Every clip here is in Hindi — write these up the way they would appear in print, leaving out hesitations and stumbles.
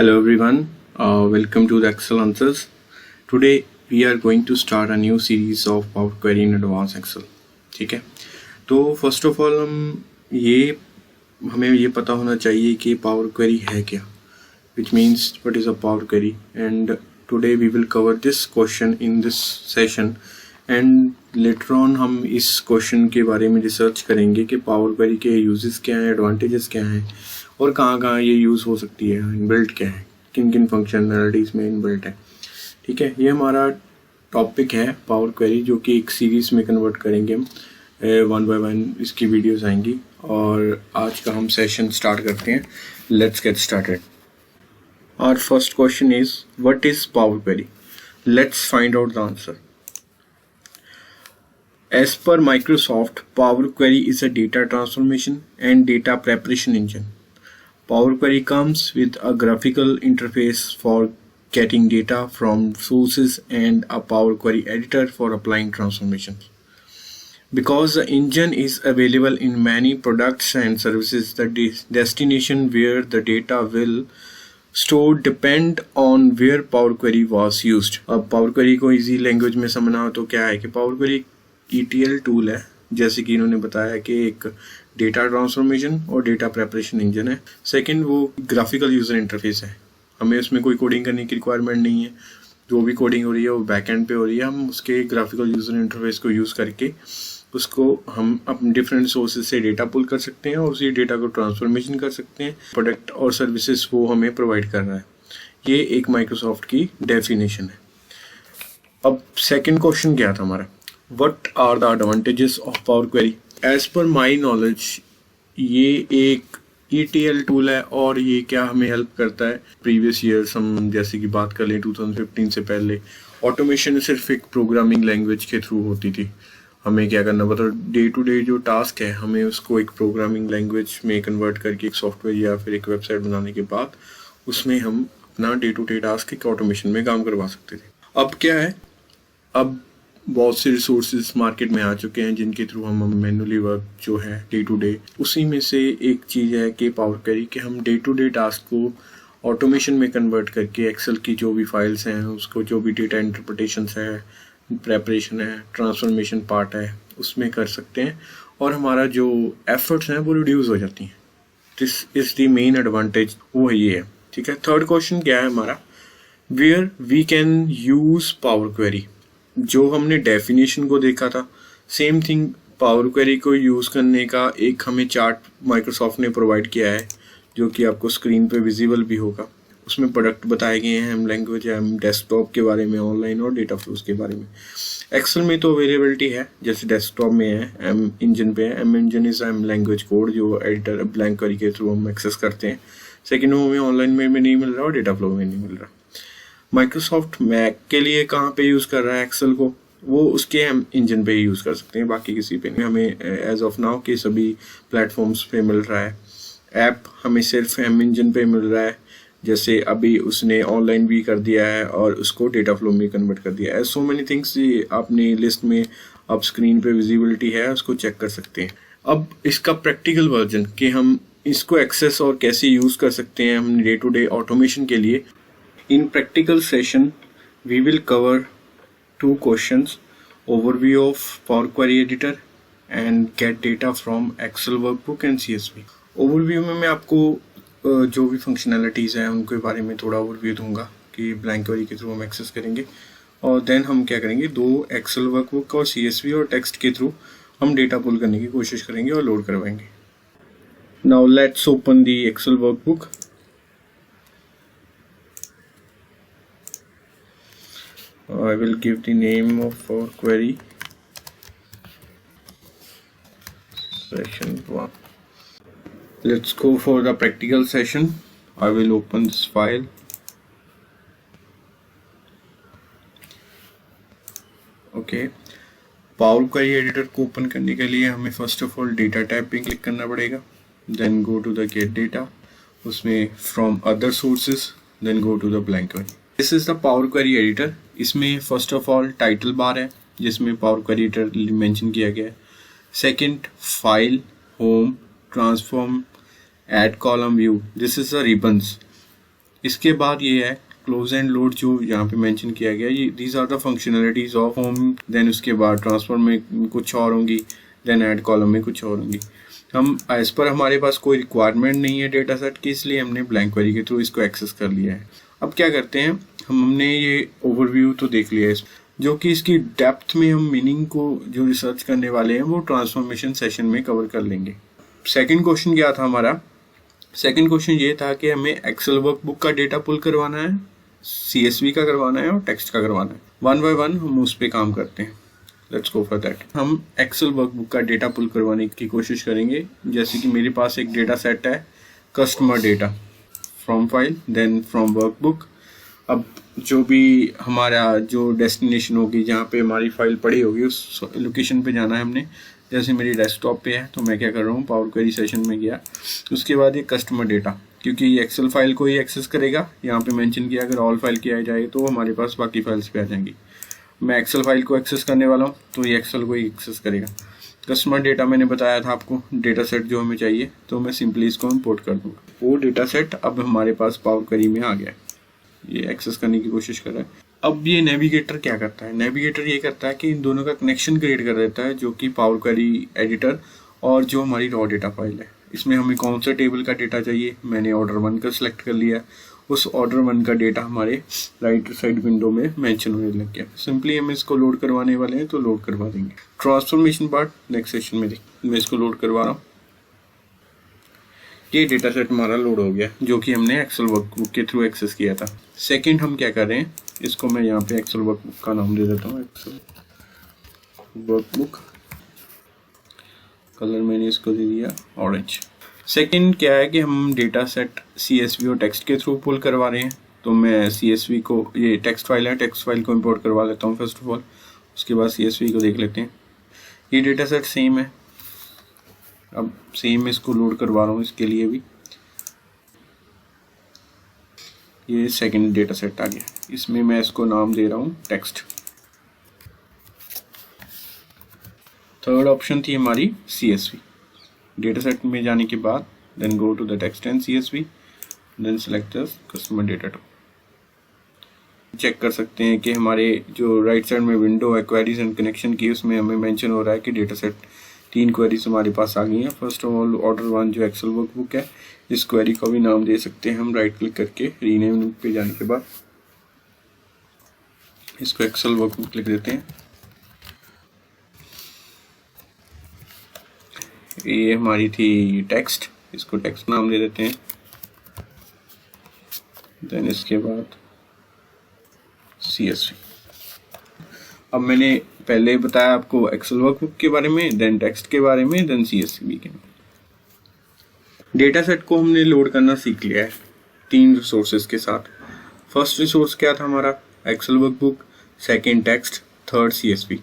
Hello everyone, welcome to the Excel Answers. Today we are going to start a new series of Power Query in Advanced Excel. ठीक है, तो फर्स्ट ऑफ ऑल हमें ये पता होना चाहिए कि पावर क्वेरी है क्या, which means what is a power query, and today we will cover this question in this session and later on हम इस क्वेश्चन के बारे में रिसर्च करेंगे कि पावर क्वेरी के यूजेस क्या हैं, एडवांटेजेस क्या हैं और कहाँ ये यूज़ हो सकती है, इनबिल्ट क्या है, किन किन फंक्शनलिटीज़ में इनबिल्ट है. ठीक है, ये हमारा टॉपिक है पावर क्वेरी, जो कि एक सीरीज़ में कन्वर्ट करेंगे हम. 1 by 1 इसकी वीडियोस आएंगी और आज का हम सेशन स्टार्ट करते हैं. Let's get started. Our first question is what is power query. Let's find out the answer. As per Microsoft, Power Query is a data transformation and data preparation engine. Power Query comes with a graphical interface for getting data from sources and a Power Query editor for applying transformations. Because the engine is available in many products and services, the destination where the data will store depend on where Power Query was used. अब Power Query को easy language में समझना हो तो क्या है कि Power Query ETL टूल है, जैसे कि इन्होंने बताया कि एक डेटा ट्रांसफॉर्मेशन और डेटा प्रेपरेशन इंजन है. सेकंड, वो ग्राफिकल यूज़र इंटरफेस है, हमें उसमें कोई कोडिंग करने की रिक्वायरमेंट नहीं है. जो भी कोडिंग हो रही है वो बैकएंड पे हो रही है. हम उसके ग्राफिकल यूज़र इंटरफेस को यूज़ करके उसको हम अपने डिफरेंट सोर्सेज से डेटा पुल कर सकते हैं और उसी डेटा को ट्रांसफॉर्मेशन कर सकते हैं. प्रोडक्ट और सर्विसेज वो हमें प्रोवाइड कर रहा है. ये एक माइक्रोसॉफ्ट की डेफिनेशन है. अब सेकेंड क्वेश्चन क्या था हमारा, What are the advantages of Power Query? As per my knowledge, ये एक ETL टूल है और ये क्या हमें हेल्प करता है. प्रीवियस ईयर्स हम जैसे कि बात कर लें 2015 से पहले ऑटोमेशन सिर्फ एक प्रोग्रामिंग लैंग्वेज के थ्रू होती थी. हमें क्या करना पड़ता, डे टू डे जो टास्क है हमें उसको एक प्रोग्रामिंग लैंग्वेज में कन्वर्ट करके एक सॉफ्टवेयर या फिर एक वेबसाइट बनाने के बाद उसमें हम अपना डे टू डे टास्क एक ऑटोमेशन में काम करवा सकते थे. अब क्या है, अब बहुत से रिसोर्सेज मार्केट में आ चुके हैं जिनके थ्रू हम मैनुअली वर्क जो है डे टू डे, उसी में से एक चीज़ है कि पावर क्वेरी कि हम डे टू डे टास्क को ऑटोमेशन में कन्वर्ट करके एक्सेल की जो भी फाइल्स हैं उसको, जो भी डेटा इंटरप्रिटेशंस है, प्रेपरेशन है, ट्रांसफॉर्मेशन पार्ट है, उसमें कर सकते हैं और हमारा जो एफर्ट्स हैं वो रिड्यूस हो जाती हैं. This is the main advantage, वो ये है. ठीक है, थर्ड क्वेश्चन क्या है हमारा, where we can use power query. जो हमने डेफिनेशन को देखा था, सेम थिंग पावर क्वेरी को यूज़ करने का एक हमें चार्ट माइक्रोसॉफ्ट ने प्रोवाइड किया है जो कि आपको स्क्रीन पे विजिबल भी होगा. उसमें प्रोडक्ट बताए गए हैं, हम लैंग्वेज है, हम डेस्कटॉप के बारे में, ऑनलाइन और डेटा फ्लोज के बारे में. एक्सेल में तो अवेलेबिलिटी है, जैसे डेस्कटॉप में है, एम इंजन पे है. M engine is M language code जो एडिटर ब्लैंक क्वेरी के थ्रू हम एक्सेस करते हैं. सेकेंड, वो हमें ऑनलाइन में भी नहीं मिल रहा और डेटा फ्लो में नहीं मिल रहा. माइक्रोसॉफ्ट मैक के लिए कहाँ पे यूज़ कर रहा है एक्सेल को, वो उसके हम इंजन पे ही यूज़ कर सकते हैं, बाकी किसी पे नहीं. हमें एज ऑफ नाउ के सभी प्लेटफॉर्म्स पे मिल रहा है. ऐप हमें सिर्फ एम इंजन पे मिल रहा है, जैसे अभी उसने ऑनलाइन भी कर दिया है और उसको डेटा फ्लो में कन्वर्ट कर दिया है. सो मेनी थिंग्स अपनी लिस्ट में अब स्क्रीन पे विजिबिलिटी है, उसको चेक कर सकते हैं. अब इसका प्रैक्टिकल वर्जन कि हम इसको एक्सेस और कैसे यूज़ कर सकते हैं हम डे टू डे ऑटोमेशन के लिए. In practical session, we will cover 2 questions, overview of Power Query Editor and get data from Excel Workbook and CSV. Overview में मैं आपको जो भी फंक्शनैलिटीज़ हैं उनके बारे में थोड़ा ओवरव्यू दूंगा कि ब्लैंक क्वेरी के थ्रू हम एक्सेस करेंगे और देन हम क्या करेंगे, 2 Excel Workbook और CSV और टेक्स्ट के थ्रू हम डेटा पुल करने की कोशिश करेंगे और लोड करवाएंगे. Now let's open the Excel Workbook. I will give the name of our query session 1. Let's go for the practical session. I will open this file. Okay, Power Query Editor को ओपन करने के लिए हमें first of all data tab पे क्लिक करना पड़ेगा. Then go to the get data, उसमें from other sources, then go to the blank query. This is the Power Query Editor. इसमें first of all title bar है जिसमें पावर क्वेरी एडिटर मेंशन किया गया है. Second, file, home, transform, add column, view. This is the ribbons. इसके बाद ये है क्लोज एंड लोड जो यहाँ पे मेंशन किया गया, ये these are the functionalities of home. Then उसके बाद ट्रांसफर में कुछ और होंगी, देन ऐड कॉलम में कुछ और होंगी। हम एज पर हमारे पास कोई रिक्वायरमेंट नहीं है डेटा सेट की, इसलिए हमने ब्लैंक क्वेरी के थ्रू इसको एक्सेस कर लिया है। अब क्या करते हैं, हमने ये ओवरव्यू तो देख लिया है, जो कि इसकी डेप्थ में हम मीनिंग को जो रिसर्च करने वाले हैं वो ट्रांसफॉर्मेशन सेशन में कवर कर लेंगे। सेकंड क्वेश्चन क्या था हमारा, सेकंड क्वेश्चन ये था कि हमें एक्सेल वर्कबुक का डेटा पुल करवाना है, CSV का करवाना है और टेक्स्ट का करवाना है। वन बाय वन हम उस पर काम करते हैं। Let's go for that. हम एक्सेल वर्कबुक का डेटा पुल करवाने की कोशिश करेंगे। जैसे कि मेरे पास एक डेटा सेट है customer data from file then from workbook. अब जो भी हमारा जो डेस्टिनेशन होगी जहाँ पे हमारी फाइल पड़ी होगी उस लोकेशन पे जाना है हमने। जैसे मेरी डेस्कटॉप पे है तो मैं क्या कर रहा हूँ, पावर क्वेरी सेशन में गया। उसके बाद ये कस्टमर डेटा, क्योंकि ये एक्सेल फाइल को ही एक्सेस करेगा, यहाँ पे मेंशन किया अगर ऑल फाइल किया जाए तो हमारे पास बाकी फाइल्स पे आ जाएंगी। मैं एक्सेल फाइल को एक्सेस करने वाला हूँ तो ये एक्सेल को ही एक्सेस करेगा। कस्टमर डेटा मैंने बताया था आपको डेटा सेट जो हमें चाहिए, तो मैं सिंपली इसको इम्पोर्ट कर दूँगा। वो डेटा सेट अब हमारे पास पावर क्वेरी में आ गया है, ये एक्सेस करने की कोशिश कर रहा है। अब ये नेविगेटर क्या करता है, नेविगेटर ये करता है कि इन दोनों का कनेक्शन क्रिएट कर देता है, जो कि पावर क्वेरी एडिटर और जो हमारी रॉ डेटा फाइल है। इसमें हमें कौन सा टेबल का डेटा चाहिए, मैंने ऑर्डर 1 का सिलेक्ट कर लिया। उस ऑर्डर 1 का डेटा हमारे राइट साइड विंडो में मेंशन होने लग गया। सिंपली हम इसको लोड करवाने वाले हैं तो लोड करवा देंगे। ट्रांसफॉर्मेशन पार्ट नेक्स्ट सेशन में मैं इसको लोड करवा रहा हूँ। ये डेटा सेट हमारा लोड हो गया जो कि हमने एक्सेल वर्कबुक के थ्रू एक्सेस किया था। सेकंड हम क्या कर रहे हैं, इसको मैं यहाँ पे एक्सेल वर्कबुक का नाम दे देता हूँ, एक्सेल वर्कबुक। कलर मैंने इसको दे दिया ऑरेंज। सेकंड क्या है कि हम डेटा सेट CSV और टेक्स्ट के थ्रू पुल करवा रहे हैं। तो मैं CSV को, ये टेक्स्ट फाइल है, टेक्स्ट फाइल को इंपोर्ट करवा लेता हूँ फर्स्ट ऑफ ऑल। उसके बाद CSV को देख लेते हैं। ये डेटा सेट सेम है, अब सेम इसको लोड करवा रहा हूँ इसके लिए भी। ये सेकंड डेटा सेट आ गया, इसमें मैं इसको नाम दे रहा हूँ टेक्स्ट। थर्ड ऑप्शन थी हमारी CSV। डेटा सेट में जाने के बाद then go to the text and CSV, then select the customer data two. Check कर सकते हैं कि हमारे जो राइट साइड में विंडो है क्वेरीज एंड कनेक्शन की, उसमें हमें मेंशन हो रहा है कि डेटा सेट 3 क्वेरीज हमारे पास आ गई हैं। फर्स्ट ऑफ ऑल ऑर्डर 1 जो एक्सेल वर्कबुक है, इस क्वेरी को भी नाम दे सकते हैं हम राइट क्लिक करके। रीनेम पे जाने के बाद इसको एक्सेल वर्कबुक लिख देते हैं। ये हमारी थी टेक्स्ट, इसको टेक्स्ट नाम दे देते हैं। देन इसके बाद CSV। अब मैंने पहले बताया आपको एक्सेल वर्कबुक के बारे में, देन टेक्स्ट के बारे में, देन CSV के। डेटा सेट को हमने लोड करना सीख लिया है 3 रिसोर्सेज के साथ। फर्स्ट रिसोर्स क्या था हमारा, Excel workbook, second text, third CSV।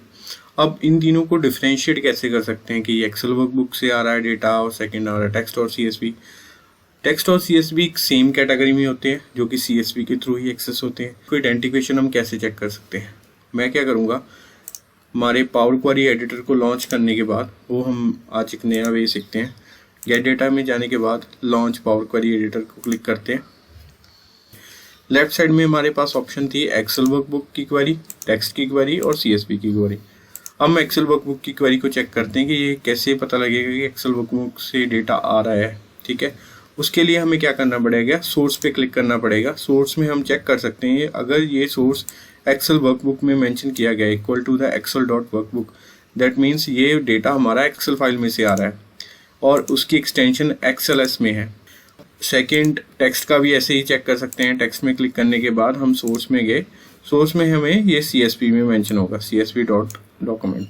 अब इन तीनों को डिफरेंशिएट कैसे कर सकते हैं कि एक्सेल वर्कबुक से आ रहा है डेटा और सेकंड आ रहा है टेक्स्ट और CSV। टेक्स्ट और CSV सेम कैटेगरी में होते हैं जो कि CSV के थ्रू ही एक्सेस होते हैं। कोई आइडेंटिफिकेशन हम कैसे चेक कर सकते हैं, मैं क्या करूँगा, हमारे पावर क्वेरी एडिटर को लॉन्च करने के बाद वो हम आज एक नया वे सीखते हैं। गेट डेटा में जाने के बाद लॉन्च पावर क्वेरी एडिटर को क्लिक करते हैं। लेफ्ट साइड में हमारे पास ऑप्शन थी एक्सेल वर्कबुक की क्वेरी, टेक्स्ट की क्वेरी और CSV की क्वेरी। अब हम एक्सेल वर्कबुक की क्वेरी को चेक करते हैं कि ये कैसे पता लगेगा कि एक्सेल वर्कबुक से डेटा आ रहा है। ठीक है, उसके लिए हमें क्या करना पड़ेगा, सोर्स पे क्लिक करना पड़ेगा। सोर्स में हम चेक कर सकते हैं अगर ये सोर्स एक्सेल वर्कबुक में मेंशन किया गया equal to the excel.workbook, that means ये डेटा हमारा एक्सेल फाइल में से आ रहा है और उसकी एक्सटेंशन XLS में है। सेकंड टेक्स्ट का भी ऐसे ही चेक कर सकते हैं। टेक्स्ट में क्लिक करने के बाद हम सोर्स में गए, सोर्स में हमें ये CSV में मेंशन होगा CSV.document।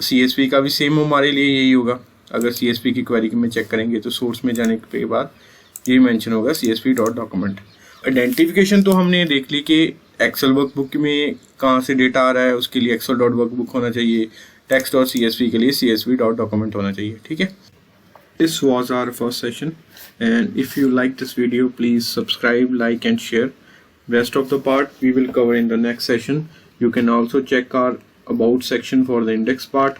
CSV का भी सेम हमारे लिए यही होगा। अगर CSV की क्वेरी में चेक करेंगे तो सोर्स में जाने के बाद ये मेंशन होगा CSV.document। आइडेंटिफिकेशन तो हमने देख ली कि एक्सेल वर्कबुक में कहाँ से डेटा आ रहा है उसके लिए excel.workbook होना चाहिए, टेक्स्ट और CSV के लिए CSV.document होना चाहिए। ठीक है, this was our first session and if you like this video please subscribe, like and share. Rest of the part we will cover in the next session. You can also check our about section for the index part.